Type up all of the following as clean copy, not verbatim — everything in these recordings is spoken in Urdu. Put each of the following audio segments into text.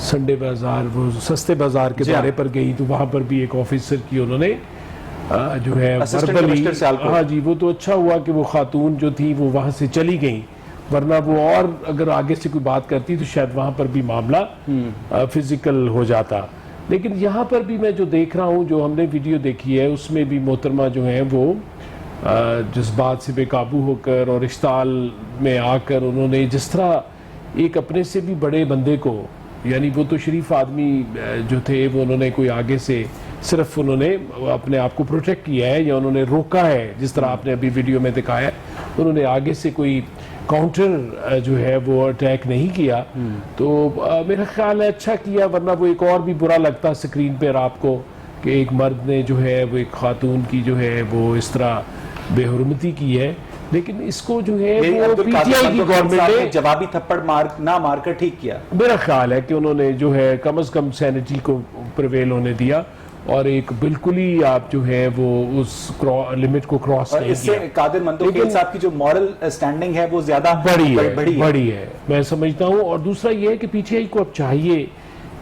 سنڈے بازار وہ سستے بازار کے دورے پر گئی تو وہاں پر بھی ایک آفیسر کی انہوں نے جو ہے ہاں جی وہ تو اچھا ہوا کہ وہ خاتون جو تھی وہ وہاں سے چلی گئیں، ورنہ وہ اور اگر آگے سے کوئی بات کرتی تو شاید وہاں پر بھی معاملہ فزیکل ہو جاتا. لیکن یہاں پر بھی میں جو دیکھ رہا ہوں، جو ہم نے ویڈیو دیکھی ہے اس میں بھی محترمہ جو ہیں وہ جذبات سے بے قابو ہو کر اور اشتعال میں آ کر انہوں نے جس طرح ایک اپنے سے بھی بڑے بندے کو، یعنی وہ تو شریف آدمی جو تھے، وہ انہوں نے کوئی آگے سے صرف انہوں نے اپنے آپ کو پروٹیکٹ کیا ہے یا انہوں نے روکا ہے، جس طرح آپ نے ابھی ویڈیو میں دکھایا، انہوں نے آگے سے کوئی کاؤنٹر جو ہے وہ اٹیک نہیں کیا. تو میرا خیال ہے اچھا کیا، ورنہ وہ ایک اور بھی برا لگتا سکرین پر آپ کو کہ ایک مرد نے جو ہے وہ ایک خاتون کی جو ہے وہ اس طرح بے حرمتی کی ہے. لیکن اس کو جو ہے وہ پی ٹی آئی کی گورنمنٹ نے جوابی تھپڑ نہ مار کر ٹھیک کیا. میرا خیال ہے کہ انہوں نے جو ہے کم از کم سینٹی کو پرویل ہونے دیا اور ایک بالکل ہی آپ جو ہے وہ اس لمٹ کو کراس نہیں کیا. اس سے قادر مندوخیل صاحب کی جو مورل سٹینڈنگ ہے وہ زیادہ بڑی ہے میں سمجھتا ہوں. اور دوسرا یہ ہے کہ پی ٹی آئی کو اب چاہیے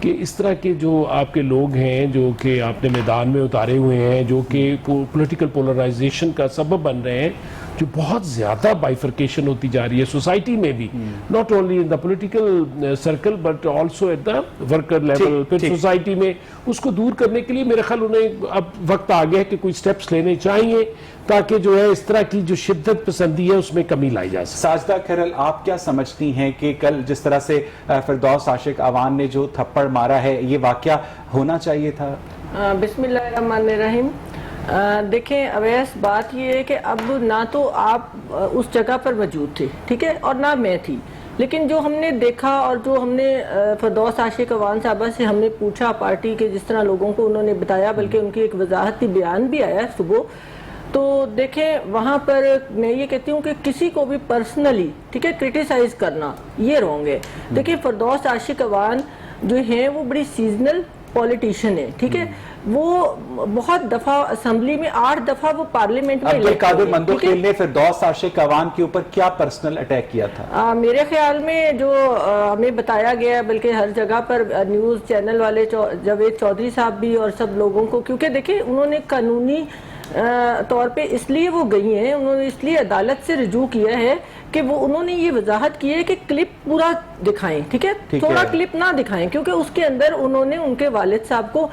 کہ اس طرح کے جو آپ کے لوگ ہیں جو کہ آپ نے میدان میں اتارے ہوئے ہیں، جو کہ پولیٹیکل پولرائزیشن کا سبب بن رہے ہیں، جو بہت زیادہ بائیفرکیشن ہوتی جا رہی ہے سوسائٹی میں بھی، not only in the political circle but also at the worker level, پھر سوسائٹی میں اس کو دور کرنے کے لیے میرے خیال انہیں اب وقت آ گیا ہے کہ کوئی سٹیپس لینے چاہیے تاکہ جو ہے اس طرح کی جو شدت پسندی ہے اس میں کمی لائی جا سکے. ساجدہ کھیرل، آپ کیا سمجھتی ہیں کہ کل جس طرح سے فردوس عاشق اعوان نے جو تھپڑ مارا ہے یہ واقعہ ہونا چاہیے تھا؟ بسم اللہ الرحمن الرحیم. دیکھیں اویس، بات یہ ہے کہ اب نہ تو آپ اس جگہ پر موجود تھے، ٹھیک ہے، اور نہ میں تھی، لیکن جو ہم نے دیکھا اور جو ہم نے فردوس عاشق اعوان صاحبہ سے ہم نے پوچھا پارٹی کے جس طرح لوگوں کو انہوں نے بتایا، بلکہ ان کی ایک وضاحتی بیان بھی آیا صبح، تو دیکھیں وہاں پر میں یہ کہتی ہوں کہ کسی کو بھی پرسنلی ٹھیک ہے کرٹیسائز کرنا یہ رونگ ہے. دیکھیں فردوس عاشق اعوان جو ہیں وہ بڑی سیزنل پولیٹیشین ہے، ٹھیک ہے، وہ بہت دفعہ اسمبلی میں 8 دفعہ وہ پارلیمنٹ میں عبدالقادر مندوخیل نے فردوس عاشق اعوان کے اوپر کیا پرسنل اٹیک کیا تھا؟ میرے خیال میں جو ہمیں بتایا گیا ہے، بلکہ ہر جگہ پر نیوز چینل والے جاوید چودھری صاحب بھی اور سب لوگوں کو، کیونکہ دیکھیں انہوں نے قانونی طور پہ اس لیے وہ گئی ہیں، انہوں نے اس لیے عدالت سے رجوع کیا ہے کہ وہ انہوں نے یہ وضاحت کی ہے کہ کلپ پورا دکھائیں، ٹھیک ہے، تھوڑا کلپ نہ دکھائیں، کیونکہ اس کے اندر انہوں نے ان کے والد صاحب کو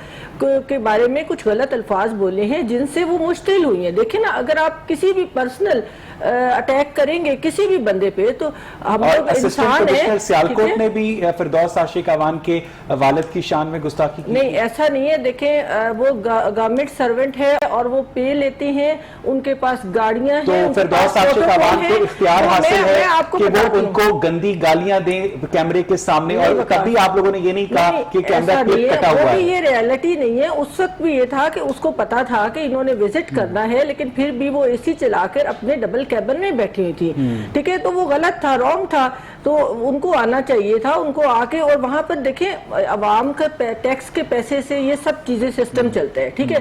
کے بارے میں کچھ غلط الفاظ بولے ہیں جن سے وہ مشتعل ہوئی ہیں. دیکھیں نا، اگر آپ کسی بھی پرسنل اٹیک کریں گے کسی بھی بندے پہ تو ہم لوگ انسان ہیں. سیالکوٹ نے بھی فردوس عاشق اعوان کے والد کی شان میں گستاخی کی؟ نہیں، ایسا نہیں ہے. دیکھیں وہ گورنمنٹ سرونٹ ہے اور وہ پے لیتے ہیں، ان کے پاس گاڑیاں ہیں. تو فردوس عاشق اعوان کو اختیار حاصل ہے کہ وہ ان کو گندی گالیاں دیں کیمرے کے سامنے، اور کبھی آپ لوگوں نے یہ نہیں کہا کہ کیمرہ کلپ کٹا ہوا ہے؟ یہ ریالٹی نہیں ہے. اس وقت بھی یہ تھا کہ اس کو پتا تھا کہ انہوں نے وزٹ کرنا ہے، لیکن پھر بھی وہ اے سی چلا کر اپنے ڈبل کیبن میں بیٹھی ہوئی تھی، ٹھیک ہے. تو وہ غلط تھا، رانگ تھا. تو ان کو آنا چاہیے تھا، ان کو آ کے، اور وہاں پر دیکھیں عوام کا ٹیکس کے پیسے سے یہ سب چیزیں سسٹم چلتا ہے، ٹھیک ہے.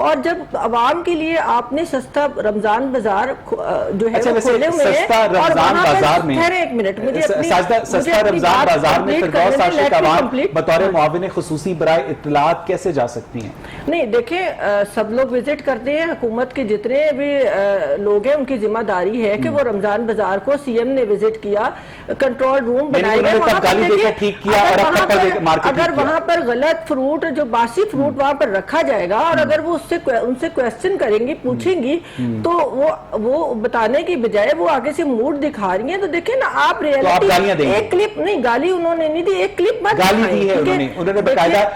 اور جب عوام کے لیے آپ نے سستا رمضان بازار جو ہے وہ کھولے ہوئے ہیں، سستا رمضان بازار میں ایک منٹ سستا رمضان بازار میں فردوس عاشق اعوان بطور معاون خصوصی برائے اطلاعات کیسے جا سکتی ہیں؟ نہیں دیکھیں، سب لوگ وزٹ کرتے ہیں، حکومت کے جتنے بھی لوگ ہیں ان کی ذمہ داری ہے کہ وہ رمضان بازار کو سی ایم نے وزٹ کیا، کنٹرول روم بنائے گئے. اگر وہاں پر غلط فروٹ، جو باسی فروٹ وہاں پر رکھا جائے گا، اور اگر وہ ان سے کویسچن کریں گی، پوچھیں گی، تو وہ بتانے کی بجائے وہ آگے سے موڈ دکھا رہی ہیں. تو دیکھیں نا، آپ ریئلٹی ایک کلپ نہیں، گالی انہوں نے نہیں دی، ایک کلپ مت گالی دی ہے انہوں نے باقاعدہ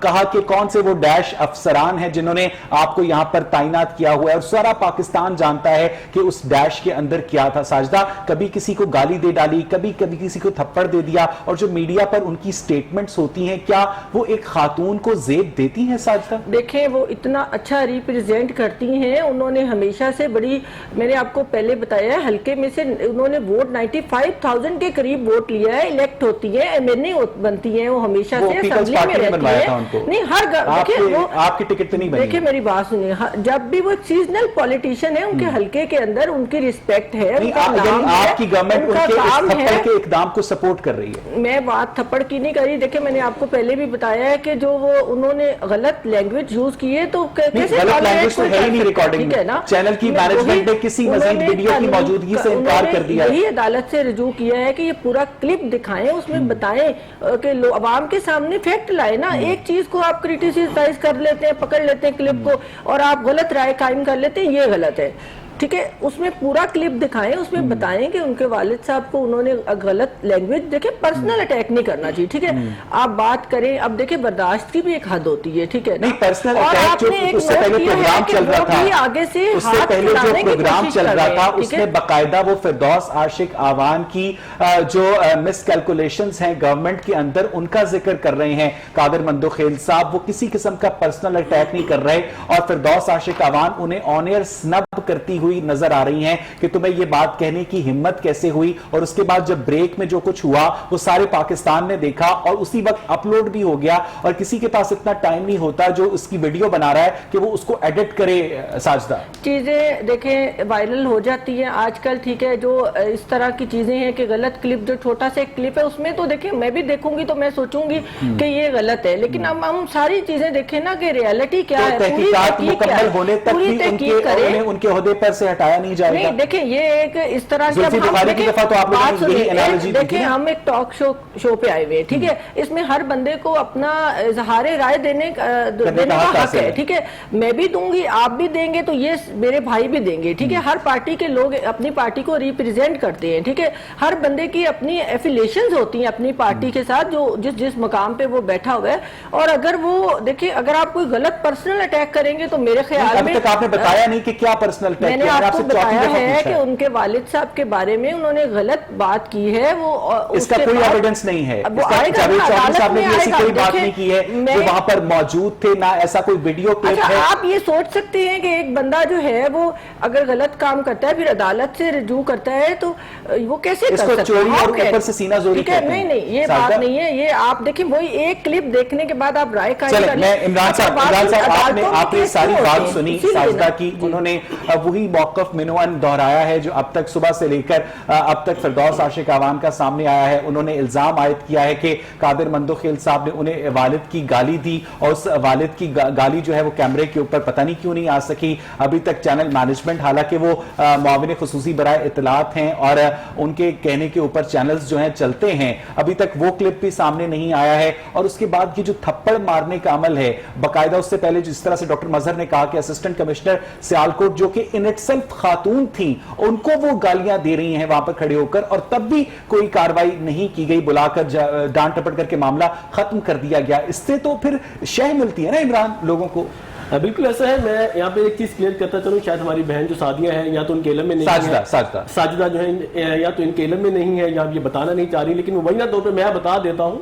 کہا کہ کون سے وہ ڈیش افسران ہیں جنہوں نے آپ کو یہاں پر تعینات کیا ہوا ہے، اور سارا پاکستان جانتا ہے کہ اس ڈیش کے اندر کیا تھا. ساجدہ، کبھی کسی کو گالی دے ڈالی، کبھی کسی کو تھپڑ دے دیا، اور جو میڈیا پر ان کی سٹیٹمنٹس ہوتی ہیں، کیا وہ ایک خاتون کو زیب دیتی ہیں؟ ساجدہ دیکھیں، وہ اتنا اچھا ریپریزینٹ کرتی ہیں، انہوں نے ہمیشہ سے بڑی، میں نے آپ کو پہلے بتایا ہے، حلقے میں میں سے انہوں نے ووٹ 95,000 کے قریب ووٹ لیا ہے, الیکٹ ہوتی ہے, MNA بنتی ہیں, وہ ہمیشہ سے اسمبلی میں رہتی ہے. نہیں ہر آپ کی ٹکٹ تو نہیں بنی. دیکھیں میری بات سنیے, جب بھی وہ سیزنل پولیٹیشین ہے, ان کے حلقے کے اندر ان کی رسپیکٹ ہے, ان کا نام ہے, آپ کی گورنمنٹ ان کے اس تھپڑ کے اقدام کو سپورٹ کر رہی ہے. میں بات تھپڑ کی نہیں کری. دیکھیں میں نے آپ کو پہلے بھی بتایا ہے کہ جو وہ انہوں نے غلط لینگویج یوز کی ہے, تو کیسے غلط لینگویج تو ہے ہی نہیں ریکارڈنگ میں, چینل کی مینجمنٹ نے کسی مزید ویڈیو کی موجودگی سے انکار کر دیا. یہی عدالت سے رجوع کیا ہے کہ یہ پورا کلپ دکھائیں, اس میں بتائیں کہ عوام کے سامنے فیکٹ لائے نا. ایک چیز کو آپ کریٹیسائز کر لیتے ہیں, پکڑ لیتے ہیں کلپ کو, اور آپ غلط رائے قائم کر لیتے ہیں, یہ غلط ہے. ٹھیک ہے, اس میں پورا کلپ دکھائیں, اس میں بتائیں کہ ان کے والد صاحب کو انہوں نے غلط لینگویج, دیکھیں پرسنل اٹیک نہیں کرنا چاہیے. ٹھیک ہے, آپ بات کریں, اب دیکھیں برداشت کی بھی ایک حد ہوتی ہے. ٹھیک ہے, نہیں پرسنل اٹیک جو اس سے پہلے پروگرام چل رہا تھا, آگے سے اس سے پہلے جو پروگرام چل رہا تھا اس میں باقاعدہ وہ فردوس عاشق آوان کی جو مس کیلکولیشنز ہیں گورنمنٹ کے اندر, ان کا ذکر کر رہے ہیں قادر مندوخیل صاحب. وہ کسی قسم کا پرسنل اٹیک نہیں کر رہے, اور فردوس عاشق آوان انہیں آن ایئر سنب کرتی ہوئی نظر آ رہی ہیں کہ تمہیں یہ بات کہنے کی ہمت کیسے ہوئی. اور اس کے بعد جب بریک میں جو کچھ ہوا وہ سارے پاکستان نے دیکھا, اور اسی وقت اپلوڈ بھی ہو گیا, اور کسی کے پاس اتنا ٹائم نہیں ہوتا جو اس کی ویڈیو بنا رہا ہے کہ وہ اس کو ایڈٹ کرے. ساجدہ, چیزیں دیکھیں وائرل ہو جاتی ہیں آج کل. ٹھیک ہے, جو اس طرح کی چیزیں ہیں کہ غلط کلپ, جو چھوٹا سا ایک کلپ ہے, اس میں تو دیکھیں میں بھی دیکھوں گی تو میں سوچوں گی کہ یہ غلط ہے, لیکن اب ہم ساری چیزیں دیکھیں نا کہ ریالٹی کیا ہے, تحقیقات مکمل ہونے تک بھی ان کے عہدے پر سے ہٹایا نہیں جائے گا. نہیں دیکھیں یہ ایک اس طرح کی, دیکھیں ہم ایک ٹاک شو پہ آئے ہوئے, ٹھیک ہے, اس میں ہر بندے کو اپنا اظہار رائے دینے کا حق ہے. ٹھیک ہے, میں بھی دوں گی, آپ بھی دیں گے, تو یہ میرے بھائی بھی دیں گے. ٹھیک ہے, ہر پارٹی کے لوگ اپنی پارٹی کو ریپریزینٹ کرتے ہیں. ٹھیک ہے, ہر بندے کی اپنی ایفیلیشنز ہوتی ہیں اپنی پارٹی کے ساتھ, جو جس مقام پہ وہ بیٹھا ہوا ہے. اور اگر وہ دیکھیں, اگر آپ کوئی غلط پرسنل اٹیک کریں گے تو میرے خیال میں, آپ نے بتایا نہیں کہ کیا پرسنل اٹیک, میں نے آپ کو بتایا ہے کہ ان کے والد صاحب کے بارے میں انہوں نے غلط بات کی ہے. وہ اس کا کوئی ایویڈنس نہیں ہے, جاوید چودھری صاحب نے بھی ایسی کوئی بات نہیں کی ہے جو وہاں پر موجود تھے, نہ ایسا کوئی ویڈیو کلپ ہے. آپ یہ سوچ سکتے ہیں کہ ایک بندہ جو ہے وہ اگر غلط کام کرتا ہے پھر عدالت سے رجوع کرتا ہے تو وہ کیسے کر سکتا ہے؟ چوری اور اوپر سے سینہ زوری کہتے ہیں. نہیں یہ بات نہیں ہے. یہ آپ دیکھیں, وہی ایک کلپ دیکھنے کے بعد آپ رائے قائم کر لیں. عمران صاحب آپ نے ساری بات سنی ساجدہ کی, انہوں نے وہی موقف منوان دہرایا ہے جو اب تک صبح سے لے کر اب تک فردوس عاشق آوان کا سامنے آیا ہے. انہوں نے الزام عائد کیا ہے کہ قادر مندوخیل صاحب نے انہیں والد کی گالی دی, اور اس والد کی گالی جو ہے وہ کیمرے کے اوپر پتہ نہیں کیوں نہیں آ سکی ابھی تک. چینل مینجمنٹ, حالانکہ وہ معاون خصوصی برائے اطلاعات ہیں اور ان کے کہنے کے اوپر چینلز جو ہیں چلتے ہیں, ابھی تک وہ کلپ بھی سامنے نہیں آیا ہے. اور اس کے بعد یہ جو تھپڑ مارنے کا عمل ہے باقاعدہ, اس سے پہلے جس طرح سے ڈاکٹر مظہر نے کہا کہ اسسٹنٹ کمشنر سیالکوٹ جو کہ ان اٹ سیلف خاتون تھیں, ان کو وہ گالیاں دے رہی ہیں وہاں پر کھڑے ہو کر, اور تب بھی کوئی کاروائی نہیں کی گئی, بلا کر ڈانٹ ٹپٹ کر کے معاملہ ختم کر دیا گیا. اس سے تو پھر شہ ملتی ہے نا عمران لوگوں کو. بالکل ایسا ہے. میں یہاں پہ ایک چیز کلیئر کرتا چلوں, شاید ہماری بہن جو سعدیہ ہیں یا تو ان کے علم میں نہیں ہے, ساجدہ جو ہے یا تو ان کے علم میں نہیں ہے یا یہ بتانا نہیں چاہ رہی, لیکن مبینہ طور پہ میں بتا دیتا ہوں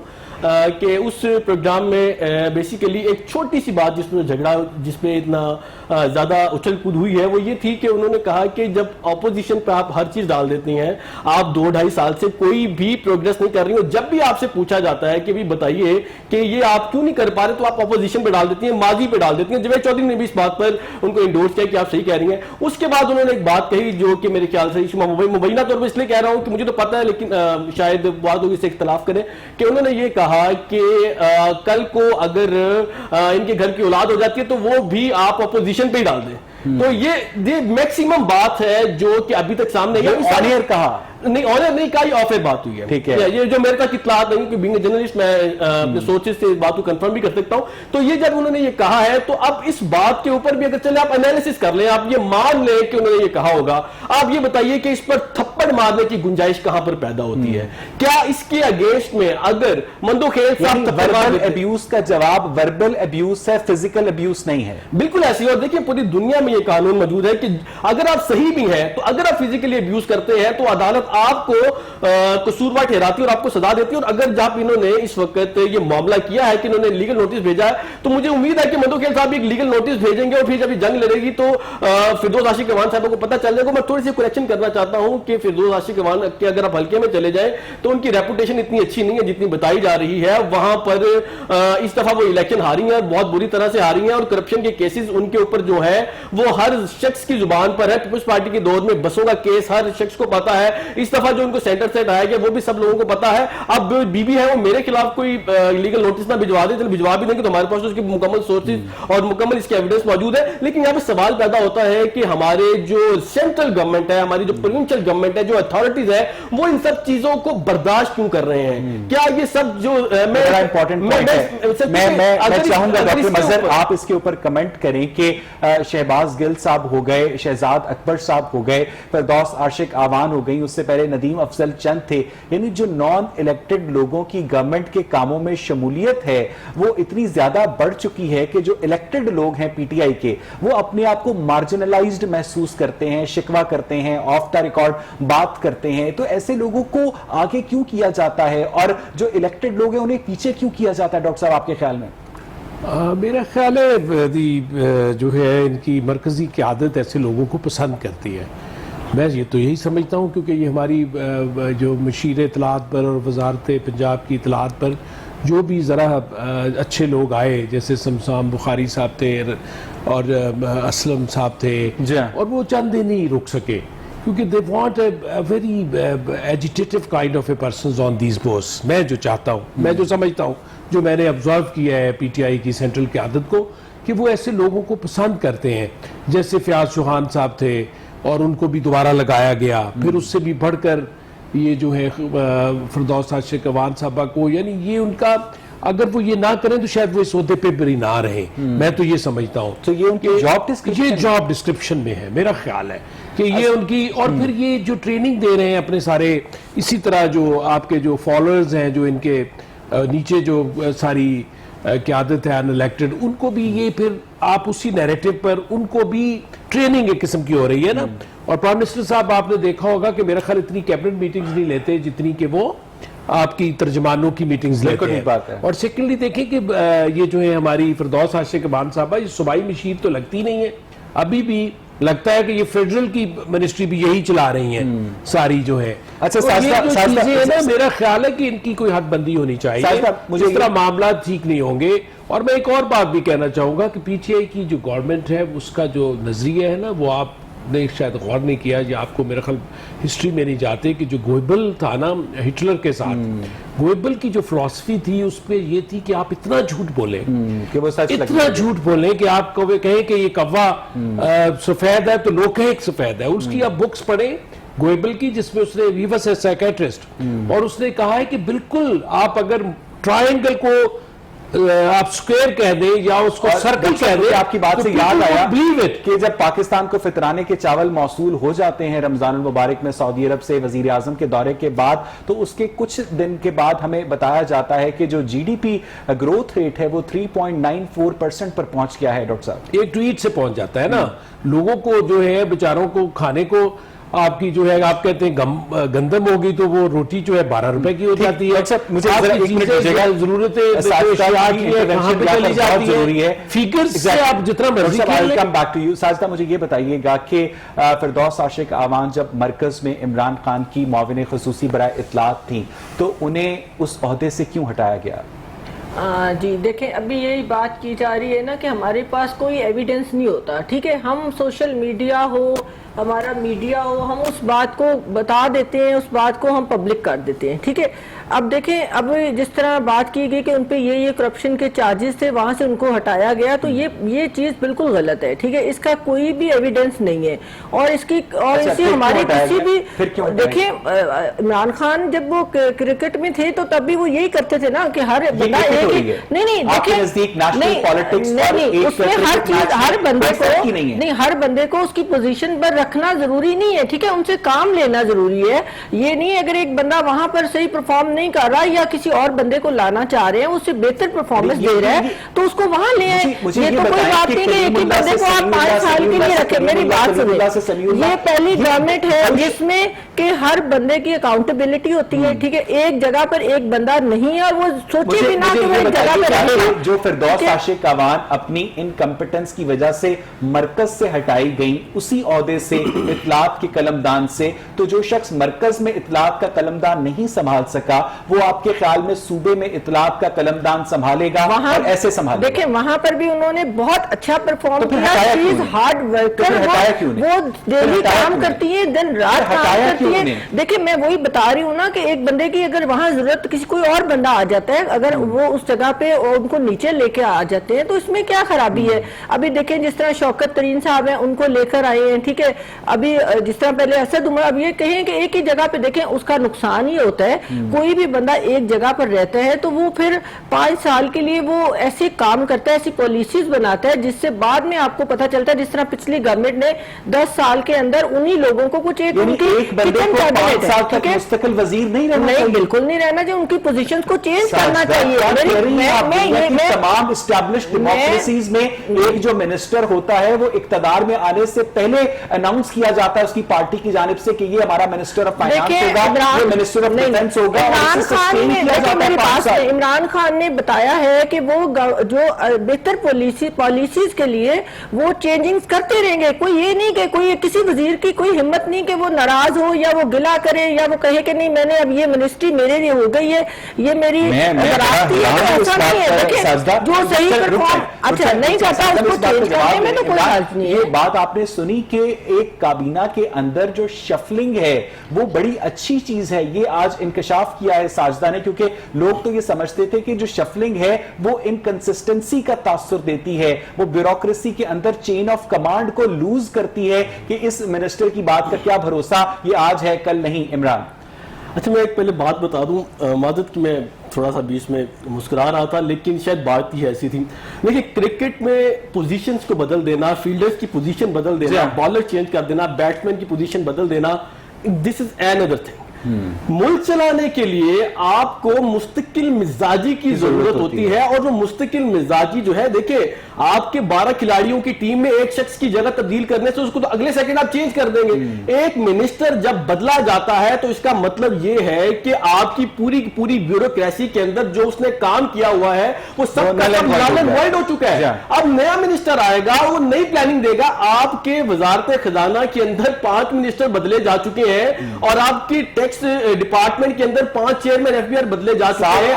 کہ اس پروگرام میں بیسیکلی ایک چھوٹی سی بات جس میں جھگڑا, جس پہ اتنا زیادہ اچھل کود ہوئی ہے, وہ یہ تھی کہ انہوں نے کہا کہ جب اپوزیشن پہ آپ ہر چیز ڈال دیتی ہیں, آپ 2-2.5 سال سے کوئی بھی پروگریس نہیں کر رہی ہو, جب بھی آپ سے پوچھا جاتا ہے کہ بھی بتائیے کہ یہ آپ کیوں نہیں کر پا رہے, تو آپ اپوزیشن پہ ڈال دیتی ہیں, ماضی پہ ڈال دیتی ہیں. جاوید چودھری نے بھی اس بات پر ان کو انڈورس کیا کہ آپ صحیح کہہ رہی ہیں. اس کے بعد انہوں نے ایک بات کہی جو کہ میرے خیال سے مبینہ طور پر اس لیے کہہ رہا ہوں کہ مجھے تو پتہ ہے, لیکن شاید بات ہوگی سے اختلاف کریں, کہ انہوں نے یہ کہا کہ کل کو اگر ان کے گھر کی اولاد ہو جاتی ہے تو وہ بھی آپ اپوزیشن پہ ہی ڈال دیں. تو یہ میکسیمم بات ہے جو کہ ابھی تک سامنے آنر کہا نہیں, آنر نہیں کہا, یہ آف ایئر بات ہوئی ہے. ٹھیک ہے, یہ جو میرے تک اطلاعات نہیں کہ بینگ اے جرنلسٹ میں اپنے سورسز سے اس بات کو کنفرم بھی کر سکتا ہوں. تو یہ جب انہوں نے یہ کہا ہے تو اب اس بات کے اوپر بھی اگر چلے آپ انالیسس کر لیں, آپ یہ مان لیں کہ انہوں نے یہ کہا ہوگا, آپ یہ بتائیے کہ اس پر تھپڑ مارنے کی گنجائش کہاں پر پیدا ہوتی ہے؟ کیا اس کے اگینسٹ میں اگر مندوخیل صاحب وربل ابیوز کا جواب وربل ابیوز ہے, فزیکل ابیوز نہیں ہے. بالکل ایسی. اور دیکھیں پوری دنیا میں یہ قانون موجود ہے کہ اگر آپ صحیح بھی ہیں تو اگر آپ فزیکلی ابیوز کرتے ہیں تو عدالت آپ کو قصوروار ٹھہراتی ہے اور آپ کو سزا دیتی ہے. اور اگر جب انہوں نے اس وقت یہ معاملہ کیا ہے کہ انہوں نے لیگل نوٹس بھیجا ہے تو مجھے امید ہے کہ مندو کھیل صاحب ایک لیگل نوٹس بھیجیں گے اور پھر جب یہ جنگ لڑے گی تو فردوس عاشق ایوان صاحب کو پتہ چل جائے گا. میں تھوڑی سی کریکشن کرنا چاہتا ہوں کہ فردوس عاشق ایوان کے اگر آپ حلقے میں چلے جائیں تو ان کی ریپوٹیشن اتنی اچھی نہیں ہے جتنی بتائی جا رہی ہے. وہاں پر اس دفعہ وہ الیکشن ہاری ہیں اور بہت بری طرح سے ہاری ہیں اور کرپشن کے کیسز ان کے اوپر جو ہے وہ ہر شخص کی زبان پر ہے. پیپلز پارٹی کے دور میں بسوں کا کیس ہر شخص کو پتا ہے. اس دفعہ جو ان کو سینٹر سے ہٹایا گیا وہ بھی سب لوگوں کو پتا ہے. اب بی بی ہے وہ میرے خلاف کوئی لیگل نوٹس نہ بھجوا دے, چل بھجوا بھی دیں گے تو ہمارے پاس اس کی مکمل سورسز اور مکمل اس کی ایویڈنس موجود ہے. لیکن یہاں پہ سوال پیدا ہوتا ہے کہ ہمارے جو سینٹرل گورنمنٹ ہے, ہماری جو پروونشل گورنمنٹ ہے, جو اتھارٹیز ہے, وہ ان سب چیزوں کو برداشت کیوں کر رہے ہیں؟ کیا یہ سب جو میں چاہوں گا ڈاکٹر مظہر آپ اس کے اوپر کمنٹ کریں کہ شہباز گل صاحب ہو گئے, شہزاد اکبر صاحب ہو گئے, فردوس عاشق آوان ہو گئی, اس سے پہلے ندیم افضل چند تھے. یعنی جو نان الیکٹڈ لوگوں کی گورنمنٹ کے کاموں میں شمولیت ہے وہ اتنی زیادہ بڑھ چکی ہے کہ جو الیکٹڈ لوگ ہیں پی ٹی آئی کے وہ اپنے آپ کو مارجنلائزڈ محسوس کرتے ہیں, شکوہ کرتے ہیں, آف دا ریکارڈ بات کرتے ہیں. تو ایسے لوگوں کو آگے کیوں کیا جاتا ہے اور جو الیکٹڈ لوگ ہیں انہیں پیچھے کیوں کیا جاتا ہے ڈاکٹر صاحب آپ کے خیال میں؟ میرا خیال ہے جو ہے ان کی مرکزی قیادت ایسے لوگوں کو پسند کرتی ہے. میں یہ تو یہی سمجھتا ہوں کیونکہ یہ ہماری جو مشیر اطلاعات پر اور وزارت پنجاب کی اطلاعات پر جو بھی ذرا اچھے لوگ آئے, جیسے سمسام بخاری صاحب تھے اور اسلم صاحب تھے, اور وہ چند دن ہی رک سکے کیونکہ they want a very agitative kind of a persons on these posts. میں جو چاہتا ہوں, میں جو سمجھتا ہوں, جو میں نے آبزرو کیا ہے پی ٹی آئی کی سینٹرل قیادت کو, کہ وہ ایسے لوگوں کو پسند کرتے ہیں. جیسے فیاض چوہان صاحب تھے اور ان کو بھی دوبارہ لگایا گیا, پھر اس سے بھی بڑھ کر یہ جو ہے فردوس عاشق ایوان صاحبہ کو, یعنی یہ ان کا اگر وہ یہ نہ کریں تو شاید وہ اس عہدے پہ بھی نہ رہے. میں تو یہ سمجھتا ہوں تو یہ ان کی جاب ڈسکرپشن میں ہے. میرا خیال ہے کہ یہ ان کی, اور پھر یہ جو ٹریننگ دے رہے ہیں اپنے سارے, اسی طرح جو آپ کے جو فالوورز ہیں, جو ان کے نیچے جو ساری قیادت ہے ان الیکٹڈ, ان کو بھی یہ پھر آپ اسی نیریٹو پر ان کو بھی ٹریننگ ایک قسم کی ہو رہی ہے نا. اور پرائم منسٹر صاحب آپ نے دیکھا ہوگا کہ میرا خیال اتنی کیبنٹ میٹنگز نہیں لیتے جتنی کہ وہ آپ کی ترجمانوں کی میٹنگز لیتے ہیں. اور سیکنڈلی دیکھیں کہ یہ جو ہے ہماری فردوس عاشق ایوان صاحبہ, یہ صوبائی مشیر تو لگتی نہیں ہے, ابھی بھی لگتا ہے کہ یہ فیڈرل کی منسٹری بھی یہی چلا رہی ہیں ساری جو ہے. اچھا میرا خیال ہے کہ ان کی کوئی حد بندی ہونی چاہیے, مجھے اس طرح معاملات ٹھیک نہیں ہوں گے. اور میں ایک اور بات بھی کہنا چاہوں گا کہ پی ٹی آئی کی جو گورنمنٹ ہے اس کا جو نظریہ ہے نا, وہ آپ نے شاید غور نہیں کیا, یا آپ کو میرا خیال ہسٹری میں نہیں جاتے کہ جو گوئبل تھا نا ہٹلر کے ساتھ, گوئبل کی جو فلسفی تھی اس پہ یہ تھی کہ آپ اتنا جھوٹ بولیں, اتنا جھوٹ بولیں کہ آپ کو کہیں کہ یہ کوا سفید ہے تو لوگ کہیں سفید ہے. اس کی آپ بکس پڑھیں گوئبل کی, جس میں اس نے ریورس ہے سائیکیٹرسٹ, اور اس نے کہا ہے کہ بالکل آپ اگر ٹرائنگل کو آپ سکوئر کہہ دیں یا اس کو سرکل کہہ دیں. آپ کی بات سے یاد آیا کہ جب پاکستان کو فطرانے کے چاول موصول ہو جاتے ہیں رمضان المبارک میں سعودی عرب سے وزیر اعظم کے دورے کے بعد, تو اس کے کچھ دن کے بعد ہمیں بتایا جاتا ہے کہ جو G D P growth rate ہے وہ 3.94% پر پہنچ گیا ہے. ڈاکٹر صاحب ایک ٹویٹ سے پہنچ جاتا ہے نا, لوگوں کو جو ہے بیچاروں کو کھانے کو آپ کی جو ہے آپ کہتے ہیں گندم ہوگی تو وہ روٹی جو ہے 12 روپے کی ہو جاتی ہے. ضرورت آپ جتنا مرضی. ساجدہ مجھے یہ بتائیے گا کہ فردوس عاشق آوان جب مرکز میں عمران خان کی معاون خصوصی برائے اطلاعات تھیں تو انہیں اس عہدے سے کیوں ہٹایا گیا؟ جی دیکھیں, ابھی یہی بات کی جا رہی ہے نا کہ ہمارے پاس کوئی ایویڈنس نہیں ہوتا. ٹھیک ہے, ہم سوشل میڈیا ہو, ہمارا میڈیا ہو, ہم اس بات کو بتا دیتے ہیں, اس بات کو ہم پبلک کر دیتے ہیں. ٹھیک ہے, اب دیکھیں, اب جس طرح بات کی گئی کہ ان پہ یہ کرپشن کے چارجز تھے, وہاں سے ان کو ہٹایا گیا, تو یہ چیز بالکل غلط ہے. ٹھیک ہے, اس کا کوئی بھی ایویڈنس نہیں ہے. اور اس کی ہماری کسی بھی, دیکھیں عمران خان جب وہ کرکٹ میں تھے تو تب بھی وہ یہی کرتے تھے نا کہ ہر بندہ نہیں ہر بندے کو اس کی پوزیشن پر رکھنا ضروری نہیں ہے. ٹھیک ہے, ان سے کام لینا ضروری ہے. یہ نہیں اگر ایک بندہ وہاں پر صحیح پرفارم نہیں کر رہا یا کسی اور بندے کو لانا چاہ رہے ہیں, اس سے بہتر پرفارمنس دے رہا ہے تو اس کو وہاں لے آئے. یہ تو کوئی بات نہیں کہ ایک ہی بندے کو آپ 5 سال کے لیے رکھیں. میری بات سنیں, یہ پہلی گورنمنٹ ہے جس میں کہ ہر بندے کی اکاؤنٹیبلٹی ہوتی ہے, ٹھیک ہے, ایک جگہ پر ایک بندہ نہیں ہے اور وہ سوچے بھی نہ کہ وہ ایک جگہ پہ رہے گا. جو فردوس عاشق اعوان اپنی انکمپٹنس کی وجہ سے مرکز سے ہٹائی گئی اسی عہدے سے اطلاعات کے قلمدان سے, تو جو شخص مرکز میں اطلاعات کا قلمدان نہیں سنبھال سکا وہ آپ کے خیال میں صوبے میں اطلاعات کا قلمدان سنبھالے گا اور ایسے سنبھالے گا؟ دیکھیں وہاں پر بھی انہوں نے بہت اچھا پرفارم کیا. چیز ہارڈ ورکر, وہ ڈیلی کام کرتی ہے, دن رات کام کرتی ہے. دیکھیں میں وہی بتا رہی ہوں نا کہ ایک بندے کی اگر وہاں ضرورت, کسی کوئی اور بندہ آ جاتا ہے, اگر وہ اس جگہ پہ ان کو نیچے لے کے آ جاتے ہیں تو اس میں کیا خرابی ہے؟ ابھی دیکھیں جس طرح شوکت ترین صاحب ہیں, ان کو لے کر آئے ہیں, ٹھیک ہے. ابھی جس طرح پہلے اسد عمر, اب یہ کہیں کہ ایک ہی جگہ پہ دیکھیں اس کا نقصان ہی ہوتا ہے. کوئی بھی بندہ ایک جگہ پر رہتا ہے تو وہ پھر 5 سال کے لیے وہ ایسے کام کرتا ہے, ایسی پالیسیز بناتا ہے جس سے بعد میں آپ کو پتہ چلتا ہے, جس طرح پچھلی گورنمنٹ نے 10 سال کے اندر انہی لوگوں کو کچھ ایک ان کی کچن کیبنٹ ہے, مستقل وزیر نہیں رہنا, نہیں بالکل نہیں رہنا چاہیے, ان کی پوزیشن کو چینج کرنا چاہیے. تمام اسٹیبلشڈ ڈیموکریسیز میں ایک جو منسٹر ہوتا ہے وہ اقتدار میں آنے سے پہلے اناؤنس کیا جاتا ہے اس کی پارٹی کی جانب سے کہ یہ ہمارا منسٹر آف فائنانس ہوگا, یہ منسٹر آف ڈیفنس ہوگا. عمران خان نے بتایا ہے کہ وہ جو بہتر پالیسیز کے لیے وہ چینجنگز کرتے رہیں گے. کوئی یہ نہیں کہ کوئی کسی وزیر کی کوئی ہمت نہیں کہ وہ ناراض ہو یا وہ گلہ کرے یا وہ کہے کہ نہیں میں نے اب یہ منسٹری میرے لیے ہو گئی ہے, یہ میری راستی ہے. ایسا نہیں ہے. دیکھیں جو صحیح پرفارم اچھا نہیں کرتا اس کو چینج کرنے میں تو کوئی حرج نہیں ہے. یہ بات آپ نے سنی کہ ایک کابینہ کے اندر جو شفلنگ ہے وہ بڑی اچھی چیز ہے. یہ آج انکشاف کیا ہے ساجدہ نے, کیونکہ لوگ تو یہ سمجھتے تھے کہ جو شفلنگ ہے وہ انکنسسٹنسی کا تاثر دیتی ہے, وہ بیوروکریسی کے اندر چین آف کمانڈ کو لوز کرتی ہے کہ اس منسٹر کی بات کا کیا بھروسہ, یہ آج ہے کل نہیں. عمران اچھا میں ایک پہلے بات بتا دوں, معذرت کہ میں تھوڑا سا بیچ میں مسکرا رہا تھا لیکن شاید بات ہی ایسی تھی. دیکھیں کرکٹ میں پوزیشنز کو بدل دینا, فیلڈرز کی پوزیشن بدل دینا, بالر چینج کر دینا, بیٹسمین کی پوزیشن بدل دینا, دس از another thing. ملک چلانے کے لیے آپ کو مستقل مزاجی کی ضرورت ہوتی ہے, اور وہ مستقل مزاجی جو ہے دیکھیں آپ کے 12 کھلاڑیوں کی ٹیم میں ایک شخص کی جگہ تبدیل کرنے سے اس کو تو اگلے سیکنڈ آپ چینج کر دیں گے. ایک منسٹر جب بدلا جاتا ہے تو اس کا مطلب یہ ہے کہ آپ کی پوری بیوروکریسی کے اندر جو اس نے کام کیا ہوا ہے وہ سب کا سب نل اینڈ وائڈ ہو چکا ہے. اب نیا منسٹر آئے گا, وہ نئی پلاننگ دے گا. آپ کے وزارت خزانہ کے اندر 5 منسٹر بدلے جا چکے ہیں, اور آپ کی ٹیکس ڈپارٹمنٹ کے اندر 5 چیئرمین ایف بی آر بدلے جا چکے ہیں,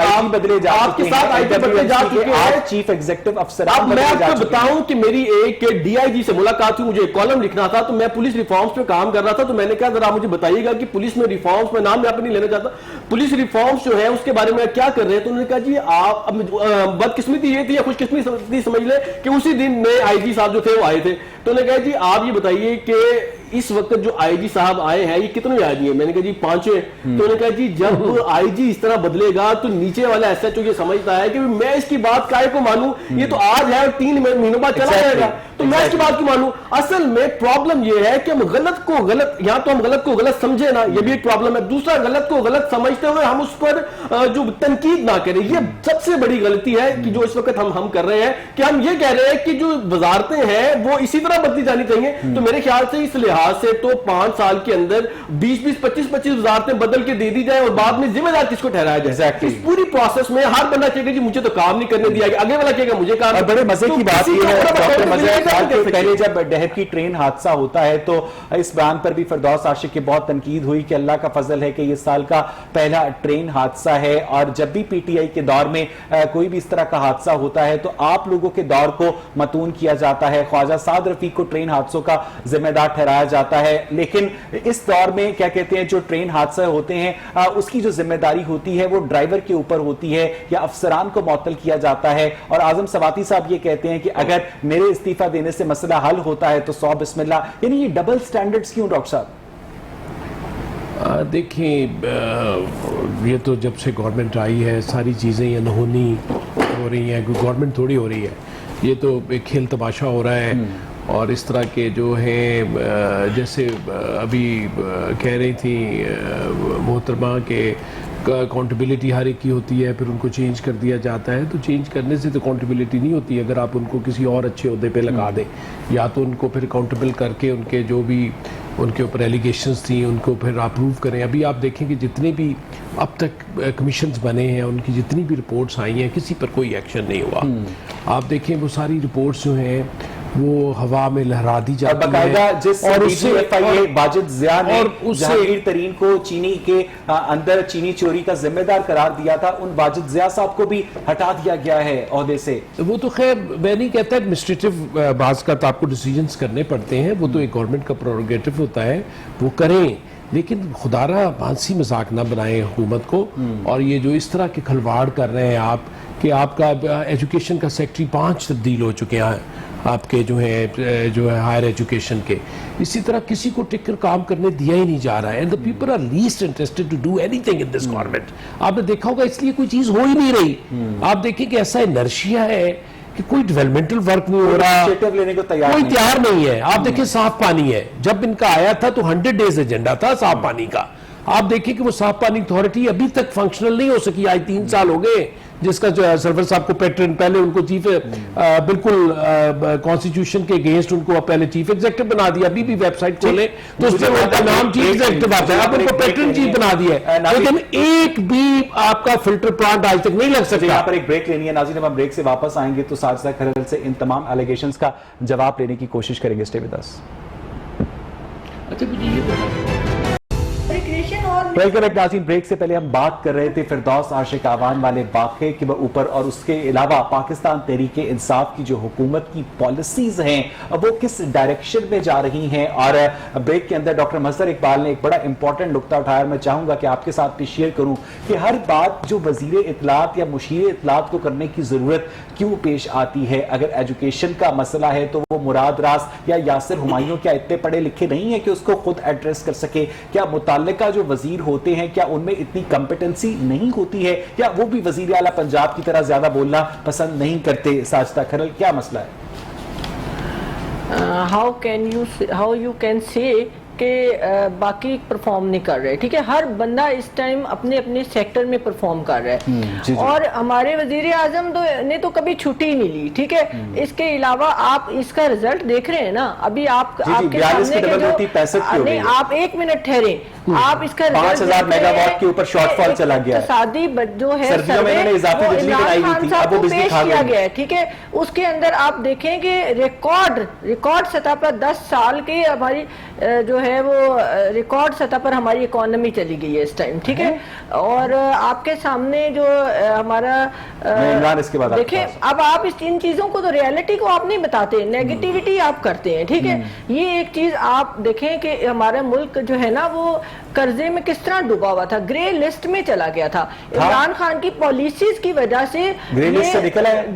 آپ کے ساتھ آئی ٹی بدلے جا چکے ہیں, چیف ایگزیکٹو افسر. اب میں آپ کو بتاؤں کہ میری ایک ڈی آئی جی سے ملاقات ہوئی, مجھے ایک کالم لکھنا تھا, تو میں پولیس ریفارمز پہ کام کر رہا تھا, تو میں نے کہا ذرا مجھے بتائیے گا کہ پولیس میں ریفارمز میں نام میں آپ نہیں لینا چاہتا, پولیس ریفارمز جو ہے اس کے بارے میں کیا کر رہے ہیں. تو انہوں نے کہا جی آپ, بدقسمتی یہ تھی یا خوش قسمتی سمجھ لیں کہ اسی دن میں آئی جی صاحب جو تھے وہ آئے تھے. تو انہوں نے کہا جی آپ یہ بتائیے کہ اس وقت جو آئی جی صاحب آئے ہیں یہ کتنے آئی جی ہیں. میں نے کہا جی 5. تو انہوں نے کہا جی جب آئی جی اس طرح بدلے گا تو نیچے والا ایس ایچ او یہ سمجھتا ہے کہ میں اس کی بات کائے کو مانوں, یہ تو آج ہے اور 3 مہینوں بعد چلا جائے گا, تو میں اس کی بات کو مانوں. اصل میں پرابلم یہ ہے کہ ہم غلط کو غلط, یا تو ہم غلط کو غلط سمجھے نا, یہ بھی ایک پرابلم ہے. دوسرا غلط کو غلط سمجھتے ہوئے ہم اس پر جو تنقید نہ کریں, یہ سب سے بڑی غلطی ہے کہ جو اس وقت ہم کر رہے ہیں, کہ ہم یہ کہہ رہے ہیں کہ جو وزارتیں ہیں وہ اسی طرح بدلی جانی چاہیے. تو میرے خیال سے اس لحاظ سے تو 5 سال کے اندر 20 25 وزارتیں بدل کے دے دی جائیں اور بعد میں ذمہ دار کس کو ٹھہرایا جائے. اس پوری پروسیس میں ہر بندہ کہے گا جی مجھے تو کام نہیں کرنے دیا گیا, آگے والا کہے گا مجھے کام. اور بڑے مزے کی بات یہ ہے پہلے جب ڈہر کی ٹرین حادثہ ہوتا ہے تو اس بیان پر بھی فردوس عاشق کی بہت تنقید ہوئی کہ اللہ کا فضل ہے کہ یہ سال کا پہلا ٹرین حادثہ ہے, اور جب بھی پی ٹی آئی کے دور میں کوئی بھی اس طرح کا حادثہ ہوتا ہے تو آپ لوگوں کے دور کو متون کیا جاتا ہے. خواجہ سعد رفیق کو ٹرین حادثوں کا ذمہ دار ٹھہرایا جاتا ہے, لیکن اس دور میں کیا کہتے ہیں جو ٹرین حادثہ ہوتے ہیں اس کی جو ذمہ داری ہوتی ہے وہ ڈرائیور کے اوپر ہوتی ہے یا افسران کو معطل کیا جاتا ہے. اور اعظم سواتی صاحب یہ کہتے ہیں کہ اگر میرے استعفیٰ دینے سے مسئلہ حل ہوتا ہے تو 100 بسم اللہ. یعنی یہ ڈبل سٹینڈرڈز کیوں ڈاکٹر صاحب؟ دیکھیں یہ تو جب سے گورنمنٹ آئی ہے ساری چیزیں یہ انہونی ہو رہی ہیں, گورنمنٹ تھوڑی ہو رہی ہے, یہ تو ایک کھیل تماشا ہو رہا ہے. اور اس طرح کے جو ہیں جیسے ابھی کہہ رہی تھی محترمہ کہ اکاؤنٹیبلٹی ہر ایک کی ہوتی ہے, پھر ان کو چینج کر دیا جاتا ہے. تو چینج کرنے سے تو اکاؤنٹیبلٹی نہیں ہوتی اگر آپ ان کو کسی اور اچھے عہدے پہ لگا دیں, یا تو ان کو پھر اکاؤنٹیبل کر کے ان کے جو بھی ان کے اوپر ایلیگیشنز تھیں ان کو پھر اپروو کریں. ابھی آپ دیکھیں کہ جتنے بھی اب تک کمیشنز بنے ہیں, ان کی جتنی بھی رپورٹس آئی ہیں, کسی پر کوئی ایکشن نہیں ہوا. آپ دیکھیں وہ ساری رپورٹس جو ہیں وہ ہوا میں لہرا دی جاتی ہیں. باقاعدہ جس واجد ضیاء نے جہانگیر ترین کو چینی کے اندر چینی چوری کا ذمہ دار قرار دیا تھا, ان واجد ضیاء صاحب کو بھی ہٹا دیا گیا ہے عہدے سے. وہ تو خیر میں نہیں کہتا ایڈمنسٹریٹو بعض کا آپ کو ڈیسیجنز کرنے پڑتے ہیں, وہ تو ایک گورنمنٹ کا پروگیٹو ہوتا ہے, وہ کریں, لیکن خدا را مانسی مذاق نہ بنائیں حکومت کو. اور یہ جو اس طرح کے کھلواڑ کر رہے ہیں آپ کہ آپ کا ایجوکیشن کا سیکٹری 5 تبدیل ہو چکے ہیں آپ کے جو ہے ہائر ایجوکیشن کے, اسی طرح کسی کو ٹک کر کام کرنے دیا ہی نہیں جا رہا ہے. And the people are least interested to do anything in this government. آپ نے دیکھا ہوگا اس لیے کوئی چیز ہو ہی نہیں رہی. آپ دیکھیں کہ ایسا انرشیا ہے کہ کوئی ڈیولپمنٹل ورک نہیں ہو رہا, کوئی تیار نہیں ہے. آپ دیکھیں صاف پانی ہے, جب ان کا آیا تھا تو 100 days ایجنڈا تھا صاف پانی کا. آپ دیکھیں کہ وہ صاف پانی اتھارٹی ابھی تک فنکشنل نہیں ہو سکی, آج 3 سال ہو گئے, جس کا جو ہے سرور صاحب کو پیٹرن پہلے ان کو چیف بالکل کانسٹیٹیوشن کے اگینسٹ ان کو پہلے چیف ایگزیکٹو بنا دیا. ابھی بھی ویب سائٹ کھولے تو اس میں ان کا نام چیف ایگزیکٹو آتا ہے, اب ان کو پیٹرن چیف بنا دیا ہے, لیکن ایک بھی آپ کا فلٹر پلانٹ آج تک نہیں لگ سکتا. یہاں پر ایک بریک لینی ہے ناظرین, جب ہم بریک سے واپس آئیں گے تو ساجدہ کھرل سے ان تمام الیگیشنز کا جواب لینے کی کوشش کریں گے. Stay with us. اچھا مجھے یہ ناظرین, بریک سے پہلے ہم بات کر رہے تھے فردوس عاشق آوان والے واقعے کے اوپر, اور اس کے علاوہ پاکستان تحریک انصاف کی جو حکومت کی پالیسیز ہیں وہ کس ڈائریکشن میں جا رہی ہیں. اور بریک کے اندر ڈاکٹر مظہر اقبال نے ایک بڑا امپورٹنٹ نقطہ اٹھایا, میں چاہوں گا کہ آپ کے ساتھ بھی شیئر کروں کہ ہر بات جو وزیر اطلاعات یا مشیر اطلاعات کو کرنے کی ضرورت کیوں پیش آتی ہے. اگر ایجوکیشن کا مسئلہ ہے تو وہ مراد راز یا یاسر ہمایوں کیا اتنے پڑھے لکھے نہیں ہیں کہ اس کو خود ایڈریس کر سکے؟ کیا متعلقہ جو وزیر ہوتے ہیں کیا ان میں اتنی کمپیٹنسی نہیں ہوتی ہے, یا وہ بھی وزیر اعلیٰ پنجاب کی طرح زیادہ بولنا پسند نہیں کرتے؟ ساجدہ کھرل, کیا مسئلہ ہے؟ how you can say کہ باقی پرفارم نہیں کر رہے, ٹھیک ہے, ہر بندہ اس ٹائم اپنے اپنے سیکٹر میں پرفارم کر رہا ہے. اور ہمارے وزیر اعظم نے تو کبھی چھٹی نہیں لی, ٹھیک ہے. اس کے علاوہ آپ اس کا رزلٹ دیکھ رہے ہیں نا, ابھی آپ کے سامنے نہیں, آپ 1 منٹ ٹھہریں, آپ اس کا 5000 میگا واٹ کے اوپر شارٹ فال چلا گیا, اقتصادی جو ہے عمران خان صاحب کو پیش کیا گیا ہے, ٹھیک ہے. اس کے اندر آپ دیکھیں کہ ریکارڈ سطح پر 10 سال کی ہماری جو ہے وہ ریکارڈ سطح پر ہماری اکانومی چلی گئی ہے اس ٹائم, ٹھیک ہے. اور آپ کے سامنے جو ہمارا دیکھیں, اب آپ ان چیزوں کو تو ریالٹی کو آپ نہیں بتاتے, نیگیٹیوٹی آپ کرتے ہیں, ٹھیک ہے. یہ ایک چیز آپ دیکھیں کہ ہمارا ملک جو ہے نا وہ قرضے میں کس طرح ڈوبا ہوا تھا, گرے لسٹ میں چلا گیا تھا. عمران خان کی پالیسیز کی وجہ سے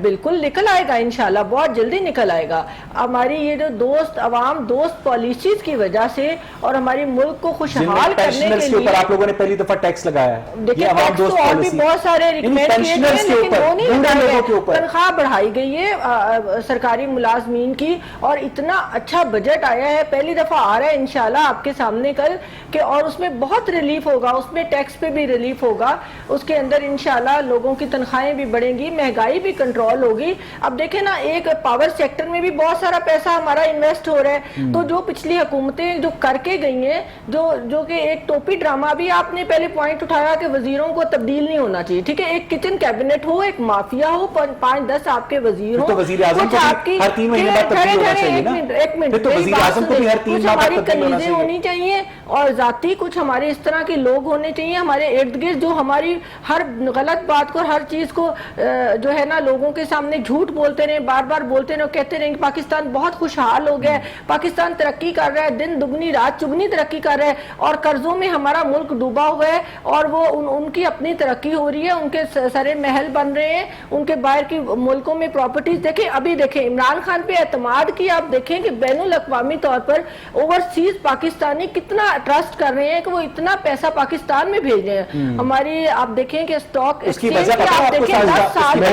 بالکل نکل آئے گا انشاءاللہ, بہت جلدی نکل آئے گا. ہماری یہ جو عوام دوست پالیسیز کی وجہ سے اور ہماری ملک کو خوشحال کرنے کے لیے آپ لوگوں نے پہلی دفعہ ٹیکس لگایا ہے. دیکھیں ٹیکس تو اور بھی بہت سارے ریکمینڈ کیے گئے ہیں, لیکن وہ نہیں لگائے گئے. تنخواہ بڑھائی گئی ہے سرکاری ملازمین کی, اور اتنا اچھا بجٹ آیا ہے, پہلی دفعہ آ رہا ہے انشاءاللہ آپ کے سامنے کل کہ, اور اس میں بہت ریلیف ہوگا, اس میں ٹیکس پہ بھی ریلیف ہوگا, اس کے اندر انشاءاللہ لوگوں کی تنخواہیں بھی بڑھیں گی, مہنگائی بھی کنٹرول ہوگی. اب دیکھیں نا, ایک پاور سیکٹر میں بھی بہت سارا پیسہ ہمارا انویسٹ ہو رہا ہے. تو جو پچھلی حکومتیں جو کر کے گئی ہیں, جو کہ ایک ٹوپی ڈرامہ, بھی آپ نے پہلے پوائنٹ اٹھایا کہ وزیروں کو تبدیل نہیں ہونا چاہیے, ٹھیک ہے. ایک کچن کیبنٹ ہو, ایک مافیا ہو, 5-10 آپ کے وزیر ہوں, تو وزیر اعظم کو ہر 3 مہینے بعد تبدیل ہونا چاہیے نا. ایک منٹ, تو وزیر اعظم کو بھی ہر 3 ماہ بعد ہماری تبدیل ہونا کنیزیں ہونی چاہیے, اور ذاتی کچھ ہمارے اس طرح کے لوگ ہونے چاہیے ہمارے ارد گرد, جو ہماری ہر غلط بات کو, ہر چیز کو جو ہے نا لوگوں کے سامنے جھوٹ بولتے رہے, بار بار بولتے رہے, کہتے رہے کہ پاکستان بہت خوشحال ہو گیا ہے, پاکستان ترقی کر رہا ہے, دن دگنی رات چگنی ترقی کر رہا ہے, اور قرضوں میں ہمارا ملک ڈوبا ہوا ہے, اور وہ ان کی اپنی ترقی ہو رہی ہے, ان کے سرے محل بن رہے ہیں, ان کے باہر کی ملکوں میں پراپرٹیز. دیکھیں ابھی دیکھیں عمران خان پہ اعتماد کی, آپ دیکھیں کہ بین الاقوامی طور پر اوورسیز پاکستانی کتنا ٹرسٹ کر رہے ہیں کہ وہ اتنا پیسہ پاکستان میں بھیج رہے ہیں. ہماری آپ دیکھیں کہ اسٹاک ایکسچینج آپ دیکھیں 10 سال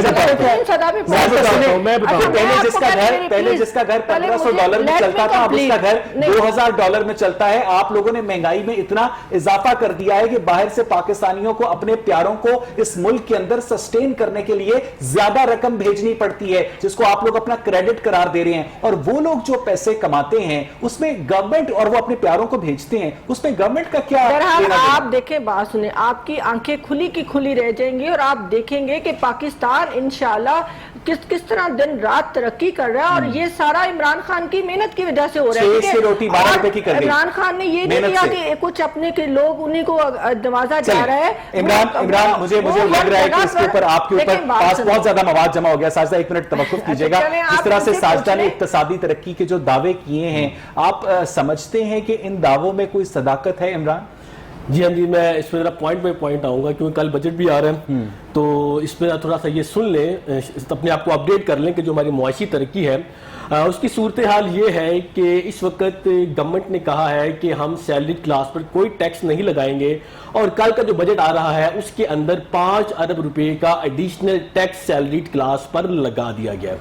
سطح پہ پہلے جس کا گھر $1500 میں چلتا تھا, اب اس کا گھر $2000 میں چلتا ہے. آپ لوگوں نے مہنگائی میں اتنا اضافہ کر دیا ہے کہ باہر سے پاکستانیوں کو اپنے پیاروں کو اس ملک کے اندر سسٹین کرنے کے لیے زیادہ رقم بھیجنی پڑتی ہے, جس کو آپ لوگ اپنا کریڈٹ قرار دے رہے ہیں. اور وہ لوگ جو پیسے کماتے ہیں اس میں گورنمنٹ, اور وہ اپنے پیاروں کو بھیجتے ہیں, اس میں گورنمنٹ کا کیا؟ آپ دیکھیں, بات سنیں, آپ کی آنکھیں کھلی کی کھلی رہ جائیں گی اور آپ دیکھیں گے کہ پاکستان انشاءاللہ کس طرح دن رات ترقی کر رہا ہے, اور یہ سارا عمران خان کی محنت کی وجہ سے ہو رہا ہے. 6 سے روٹی 12 روپے کی کر دی. عمران خان نے یہ نہیں کیا کہ کچھ اپنے کے لوگ انہیں کو نوازا جا رہا ہے. عمران مجھے لگ رہا ہے کہ اس کے اوپر آپ کے اوپر پاس بہت زیادہ مواد جمع ہو گیا. ساجدہ 1 منٹ توقف کیجئے گا. جس طرح سے ساجدہ نے اقتصادی ترقی کے جو دعوے کیے ہیں, آپ سمجھتے ہیں کہ ان دعووں میں کوئی صداقت ہے عمران؟ جی ہاں جی, میں اس میں ذرا پوائنٹ بائی پوائنٹ آؤں گا کیونکہ کل بجٹ بھی آ رہا ہے, تو اس میں تھوڑا سا یہ سن لیں, اپنے آپ کو اپڈیٹ کر لیں کہ جو ہماری معاشی ترقی ہے اس کی صورتحال یہ ہے کہ اس وقت گورنمنٹ نے کہا ہے کہ ہم سیلری کلاس پر کوئی ٹیکس نہیں لگائیں گے, اور کل کا جو بجٹ آ رہا ہے اس کے اندر 5 ارب روپے کا ایڈیشنل ٹیکس سیلری کلاس پر لگا دیا گیا.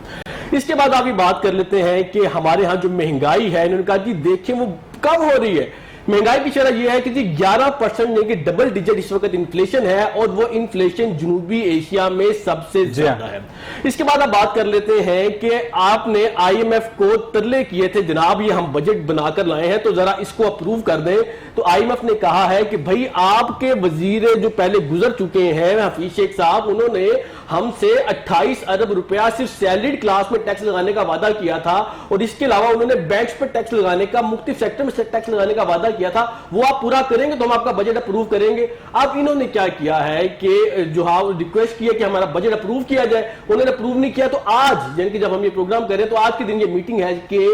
اس کے بعد آپ یہ بات کر لیتے ہیں کہ ہمارے ہاں جو مہنگائی ہے, انہوں نے کہا جی دیکھیں وہ کم ہو رہی ہے. مہنگائی کی شرح یہ ہے کہ جی 11% یعنی کہ ڈبل ڈیجٹ اس وقت انفلیشن ہے, اور وہ انفلیشن جنوبی ایشیا میں سب سے زیادہ ہے. اس کے بعد آپ بات کر لیتے ہیں کہ آپ نے آئی ایم ایف کو ترلے کیے تھے, جناب یہ ہم بجٹ بنا کر لائے ہیں تو ذرا اس کو اپروو کر دیں. تو آئی ایم ایف نے کہا ہے کہ بھائی آپ کے وزیر جو پہلے گزر چکے ہیں حفیظ شیخ صاحب, انہوں نے ہم سے 28 ارب روپیہ صرف سیلریڈ کلاس میں ٹیکس لگانے کا وعدہ کیا تھا, اور اس کے علاوہ انہوں نے بینکس پر ٹیکس لگانے کا, مختلف سیکٹر میں ٹیکس لگانے کا وعدہ کیا تھا. وہ آپ پورا کریں گے تو ہم آپ کا بجٹ اپروو کریں گے. اب انہوں نے کیا کیا ہے کہ جو ریکویسٹ کیا کہ ہمارا بجٹ اپروو کیا جائے, انہوں نے اپروو نہیں کیا. تو آج یعنی کہ جب ہم یہ پروگرام کر رہے ہیں تو آج کے دن یہ میٹنگ ہے کہ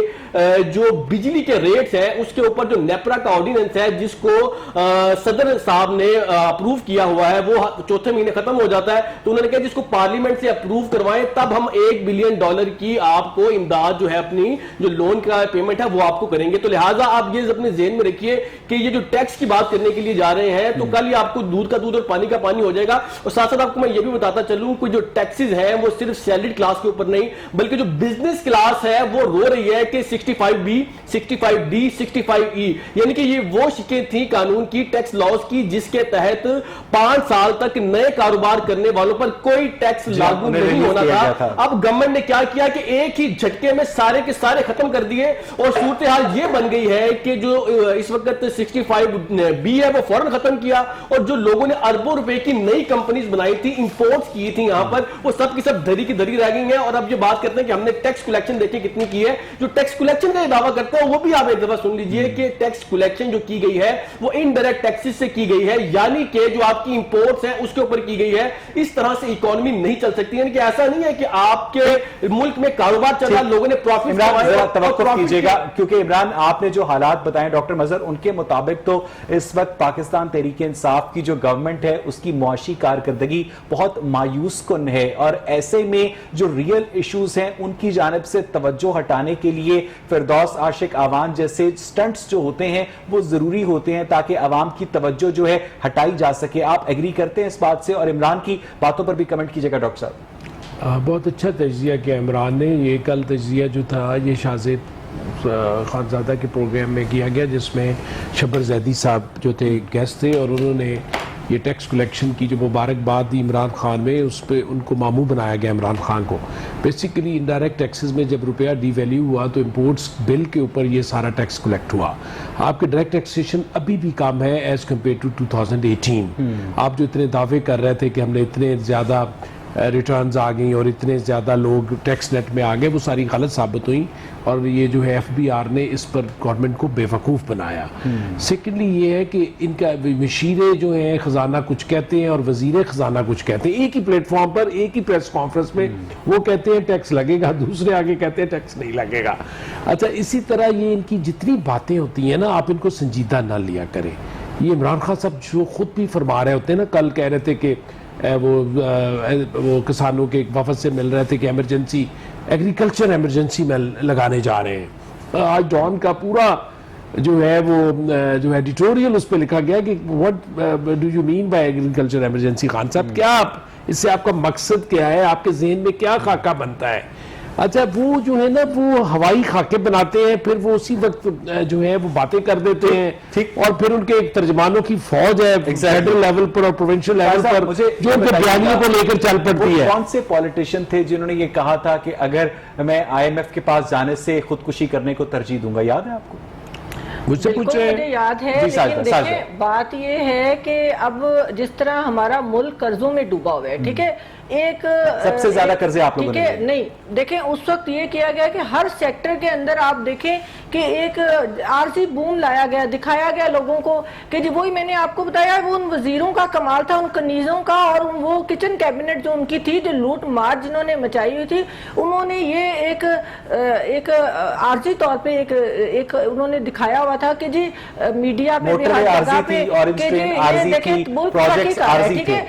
جو بجلی کے ریٹس ہیں اس کے اوپر جو نیپرا کا آرڈیننس ہے جس کو صدر صاحب نے اپروو کیا ہوا ہے وہ چوتھے مہینے ختم ہو جاتا ہے, تو انہوں نے کہا جس کو پارلیمنٹ سے اپروو کروائیں تب ہم $1 بلین کی آپ کو امداد جو ہے اپنی جو لون کا پیمنٹ ہے وہ آپ کو کریں گے. تو لہٰذا آپ یہ اپنے ذہن میں رکھیے کہ یہ جو ٹیکس کی بات کرنے کے لیے جا رہے ہیں تو کل یہ آپ کو دودھ کا دودھ اور پانی کا پانی ہو جائے گا. اور ساتھ ساتھ آپ کو میں یہ بھی بتاتا چلوں کہ جو ٹیکسز ہیں وہ صرف سیلریڈ کلاس کے اوپر نہیں بلکہ جو بزنس کلاس ہے وہ رو رہی ہے کہ 65B 65D 65E یعنی کہ یہ وہ شکیں تھیں قانون کی, ٹیکس لاز کی, جس کے تحت 5 سال تک نئے کاروبار کرنے والوں پر کوئی ٹیکس لاگو نہیں ہونا تھا. اب گورنمنٹ نے کیا کیا کہ ایک ہی جھٹکے میں سارے کے سارے ختم کر دیے, اور صورتحال یہ بن گئی ہے کہ جو اس وقت 65B ہے وہ فوراً ختم کیا, اور جو لوگوں نے اربوں روپے کی نئی کمپنیز بنائی تھی, امپورٹس کی تھی یہاں پر, وہ سب کی سب دھری کی دھری رہ گئی ہیں. اور اب یہ بات کرتے ہیں کہ ہم نے ٹیکس کلیکشن دیکھیں کتنی کی ہے. جو ٹیکس کلیکشن کا دعویٰ کرتے ہیں وہ بھی آپ ایک دفعہ سن لیجئے کہ ٹیکس کلیکشن جو کی گئی ہے وہ انڈائریکٹ ٹیکسز سے کی گئی ہے, یعنی کہ جو آپ کی امپورٹس ہیں اس کے اوپر کی گئی ہے. اس طرح سے اکانومی نہیں چل سکتی, یعنی کہ ایسا نہیں ہے کہ آپ کے ملک میں کاروبار چل رہا, لوگوں نے پروفٹ. عمران ذرا توقف کیجئے گا کیونکہ عمران آپ نے جو حالات بتائیں ڈاکٹر مظہر, ان کے مطابق تو اس وقت پاکستان تحریک انصاف کی جو گورنمنٹ ہے اس کی معاشی کارکردگی بہت مایوس کن ہے, اور ایسے میں جو ریئل ایشوز ہیں ان کی جانب سے توجہ ہٹانے کے لیے فردوس عاشق آوان جیسے سٹنٹس جو ہوتے ہیں وہ ضروری ہوتے ہیں تاکہ عوام کی توجہ جو ہے ہٹائی جا سکے. آپ ایگری کرتے ہیں اس بات سے؟ اور عمران کی باتوں پر بھی کمنٹ کیجئے گا ڈاکٹر صاحب. بہت اچھا تجزیہ کیا عمران نے. یہ کل تجزیہ جو تھا یہ شاہزید خانزادہ کے پروگرام میں کیا گیا جس میں شبر زیدی صاحب جو تھے گیسٹ تھے, اور انہوں نے یہ ٹیکس کلیکشن کی جو مبارکباد دی عمران خان میں, اس پہ ان کو ماموں بنایا گیا عمران خان کو. بیسیکلی انڈائریکٹ ٹیکسز میں جب روپیہ ڈی ویلیو ہوا تو امپورٹس بل کے اوپر یہ سارا ٹیکس کلیکٹ ہوا. آپ کے ڈائریکٹ ٹیکسیشن ابھی بھی کم ہے ایز کمپیئر ٹو 2018. آپ جو اتنے دعوے کر رہے تھے کہ ہم نے اتنے زیادہ ریٹرنز آ گئیں اور اتنے زیادہ لوگ ٹیکس نیٹ میں آ گئے, وہ ساری غلط ثابت ہوئیں, اور یہ جو ہے FBR نے اس پر گورنمنٹ کو بے وقوف بنایا. سیکنڈلی یہ ہے کہ ان کا مشیرے جو ہیں خزانہ کچھ کہتے ہیں اور وزیر خزانہ کچھ کہتے ہیں, ایک ہی پلیٹ فارم پر ایک ہی پریس کانفرنس میں وہ کہتے ہیں ٹیکس لگے گا, دوسرے آگے کہتے ہیں ٹیکس نہیں لگے گا. اچھا, اسی طرح یہ ان کی جتنی باتیں ہوتی ہیں نا, آپ ان کو سنجیدہ نہ لیا کریں. یہ عمران خان صاحب جو خود بھی فرما رہے ہوتے ہیں نا, کل کہہ رہے تھے کہ وہ کسانوں کے ایک وفد سے مل رہے تھے کہ ایمرجنسی ایگریکلچر ایمرجنسی میں لگانے جا رہے ہیں. آج ڈان کا پورا جو ہے وہ جو ایڈیٹوریل اس پہ لکھا گیا کہ what do you mean by agriculture emergency. Khan صاحب کیا آپ اس سے آپ کا مقصد کیا ہے, آپ کے ذہن میں کیا خاکہ بنتا ہے؟ اچھا وہ جو ہے نا وہ ہوائی خاکے بناتے ہیں, پھر وہ اسی وقت جو ہے وہ باتیں کر دیتے ہیں, اور پھر ان کے ایک ترجمانوں کی فوج ہے فیڈرل لیول پر اور پروونشل لیول پر جو ان کے بیانیوں کو لے کر چل پڑتی ہے. کون سے پولیٹیشین تھے جنہوں نے یہ کہا تھا کہ اگر میں IMF کے پاس جانے سے خودکشی کرنے کو ترجیح دوں گا, یاد ہے آپ کو؟ مجھ سے بالکل مجھے یاد ہے, لیکن دیکھیں بات یہ ہے کہ اب جس طرح ہمارا ملک قرضوں میں ڈوبا ہوا ہے, ٹھیک ہے, ایک سب سے زیادہ قرضے آپ لوگوں نے نہیں دیکھیں اس وقت یہ کیا گیا کہ ہر سیکٹر کے اندر آپ دیکھیں کہ ایک عارضی بوم لایا گیا, دکھایا گیا لوگوں کو کہ جی وہی میں نے آپ کو بتایا وہ ان وزیروں کا کمال تھا, ان کنیزوں کا, اور وہ کچن کیبنٹ جو ان کی تھی, جو لوٹ مار جنہوں نے مچائی ہوئی تھی, انہوں نے یہ ایک عارضی طور پہ ایک انہوں نے دکھایا ہوا تھا کہ جی میڈیا پہ بھی ہر جگہ پہ کہ جی یہ دیکھیں ملک ترقی کر رہا ہے, ٹھیک ہے.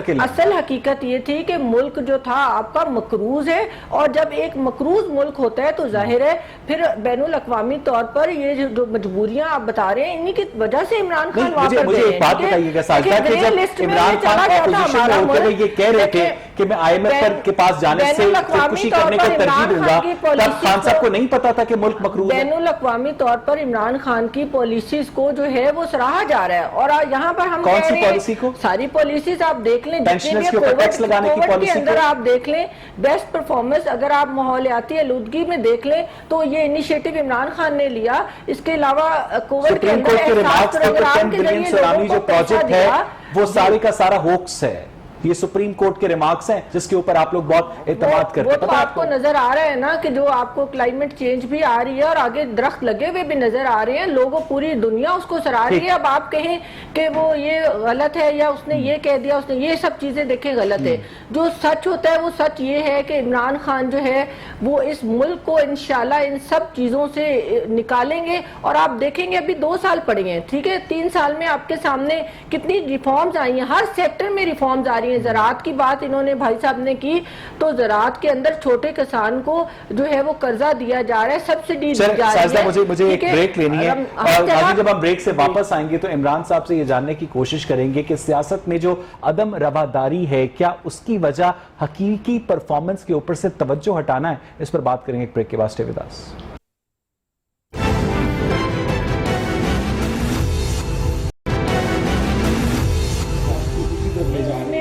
اصل حقیقت یہ تھی کہ ملک جو تھا آپ کا مقروض ہے, اور جب ایک مقروض ملک ہوتا ہے تو ظاہر ہے پھر بین الاقوامی طور پر یہ جو مجبوریاں آپ بتا رہے ہیں انہی کی وجہ سے عمران خان وہاں پر مجھے ایک بات بتائیے گا ساجدہ کہ جب عمران خان اپوزیشن میں ہوتے ہوئے یہ کہہ رہے تھے کہ میں IMF کے پاس جانے سے خودکشی کرنے کو ترجیح دوں گا, تب خان صاحب کو نہیں پتا تھا کہ ملک مقروض ہے. بین الاقوامی طور پر عمران خان کی پالیسیز کو جو ہے وہ سراہا جا رہا ہے, اور یہاں پر ہم کون سی پالیسی کو, ساری پالیسیز آپ دیکھ لیں, کووڈ کے اندر آپ دیکھ لیں, بیسٹ پرفارمنس اگر آپ ماحولیاتی آلودگی میں دیکھ لیں تو یہ انیشیٹو عمران خان نے لیا. اس کے علاوہ کووڈ کے اندر احساس پروگرام کے ذریعے لوگوں کو پیسہ دیا, وہ سارے کا سارا ہوکس ہے. یہ سپریم کورٹ کے ریمارکس ہیں جس کے اوپر آپ لوگ بہت اعتماد کرتے ہیں. وہ تو آپ کو نظر آ رہا ہے نا کہ جو آپ کو کلائمیٹ چینج بھی آ رہی ہے, اور آگے درخت لگے ہوئے بھی نظر آ رہے ہیں, لوگوں پوری دنیا اس کو سراہ رہی ہے. اب آپ کہیں کہ وہ یہ غلط ہے یا اس نے یہ کہہ دیا, اس نے یہ سب چیزیں دیکھیں غلط ہے. جو سچ ہوتا ہے وہ سچ یہ ہے کہ عمران خان جو ہے وہ اس ملک کو انشاءاللہ ان سب چیزوں سے نکالیں گے. اور آپ دیکھیں گے ابھی 2 سال پڑے ہیں, ٹھیک ہے, 3 سال میں آپ کے سامنے کتنی ریفارمز آئی ہیں, ہر سیکٹر میں ریفارمز آ رہی ہیں. زراعت کی بات انہوں نے بھائی صاحب نے کی, تو زراعت کے اندر چھوٹے کسان کو جو ہے وہ قرضہ دیا جا رہا ہے, سبسڈی دی جا رہی ہے. مجھے ایک بریک لینی ہے, اور جب ہم بریک سے واپس آئیں گے تو عمران صاحب سے یہ جاننے کی کوشش کریں گے کہ سیاست میں جو عدم رواداری ہے کیا اس کی وجہ حقیقی پرفارمنس کے اوپر سے توجہ ہٹانا ہے. اس پر بات کریں گے ایک بریک کے بعد. Stay with us.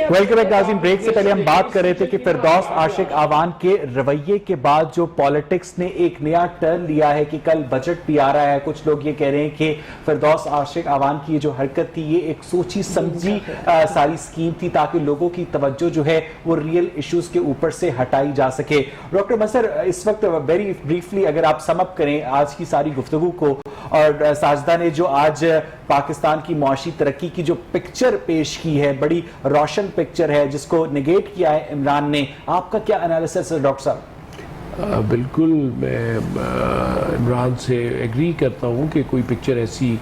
Welcome back ناظرین. بریک سے پہلے ہم بات کر رہے تھے کہ فردوس عاشق آوان کے رویے کے بعد جو پالیٹکس نے ایک نیا ٹرن لیا ہے کہ کل بجٹ بھی آ رہا ہے. کچھ لوگ یہ کہہ رہے ہیں کہ فردوس عاشق آوان کی جو حرکت تھی یہ ایک سوچی سمجھی ساری سکیم تھی تاکہ لوگوں کی توجہ جو ہے وہ ریئل ایشوز کے اوپر سے ہٹائی جا سکے. ڈاکٹر مسر, اس وقت ویری بریفلی اگر آپ سم اپ کریں آج کی ساری گفتگو کو, اور ساجدہ نے جو آج پاکستان کی معاشی ترقی کی جو پکچر پیش کی ہے, بڑی روشن پکچر ہے جس کو نیگیٹ کیا ہے عمران نے, آپ کا کیا انالیسس ہے ڈاکٹر صاحب؟ بالکل میں عمران سے ایگری کرتا ہوں کہ کوئی پکچر ایسی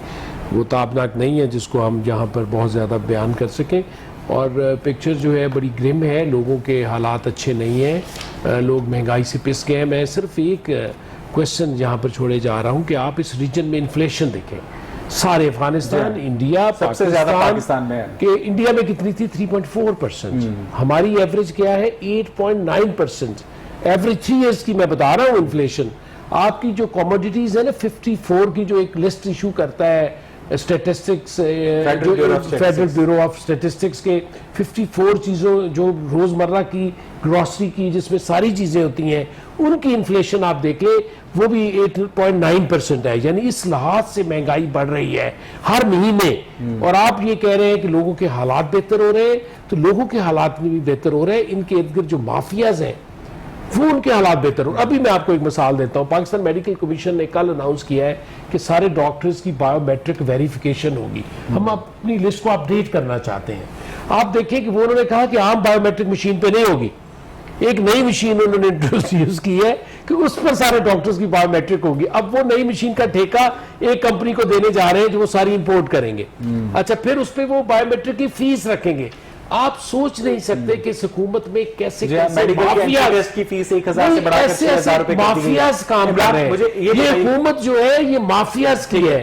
وہ تابناک نہیں ہے جس کو ہم یہاں پر بہت زیادہ بیان کر سکیں, اور پکچر جو ہے بڑی گرم ہے. لوگوں کے حالات اچھے نہیں ہیں, لوگ مہنگائی سے پس گئے ہیں. میں صرف ایک کوشچن یہاں پر چھوڑے جا رہا ہوں کہ آپ اس ریجن میں انفلیشن دیکھیں, سارے افغانستان, انڈیا, سب سے زیادہ پاکستان میں ہے کہ انڈیا میں کتنی تھی 3.4%, ہماری ایوریج کیا ہے 8.9%. ایوریج 3 ایئرز کی میں بتا رہا ہوں انفلیشن. آپ کی جو کوموڈیٹیز ہیں نا 54 کی جو ایک لسٹ ایشو کرتا ہے statistics, federal bureau of statistics کے 54 چیزوں جو روزمرہ کی گروسری کی جس میں ساری چیزیں ہوتی ہیں, ان کی انفلیشن آپ دیکھ لیں وہ بھی 8.9% ہے. یعنی اس لحاظ سے مہنگائی بڑھ رہی ہے ہر مہینے. اور آپ یہ کہہ رہے ہیں کہ لوگوں کے حالات بہتر ہو رہے ہیں, تو لوگوں کے حالات بھی بہتر ہو رہے ہیں. ان کے ارد گرد جو مافیاز ہیں وہ ان کے حالات بہتر ہو. ابھی میں آپ کو ایک مثال دیتا ہوں. پاکستان میڈیکل کمیشن نے کل اناؤنس کیا ہے کہ سارے ڈاکٹرز کی بایو میٹرک ویریفیکیشن ہوگی. ہم اپنی لسٹ کو اپڈیٹ کرنا چاہتے ہیں. آپ دیکھیں کہ وہ انہوں نے کہا کہ عام بایو میٹرک مشین پہ نہیں ہوگی, ایک نئی مشین انہوں نے انٹروڈیوس کی ہے کہ اس پر سارے ڈاکٹرز کی بایو میٹرک ہوگی. اب وہ نئی مشین کا ٹھیکہ ایک کمپنی کو دینے جا رہے ہیں جو وہ ساری امپورٹ کریں گے. اچھا, پھر اس پہ وہ بایو میٹرک کی فیس رکھیں گے. آپ سوچ نہیں سکتے کہ اس حکومت میں کیسے مافیاز کام کر رہے ہیں. یہ حکومت جو ہے یہ مافیاز کی ہے,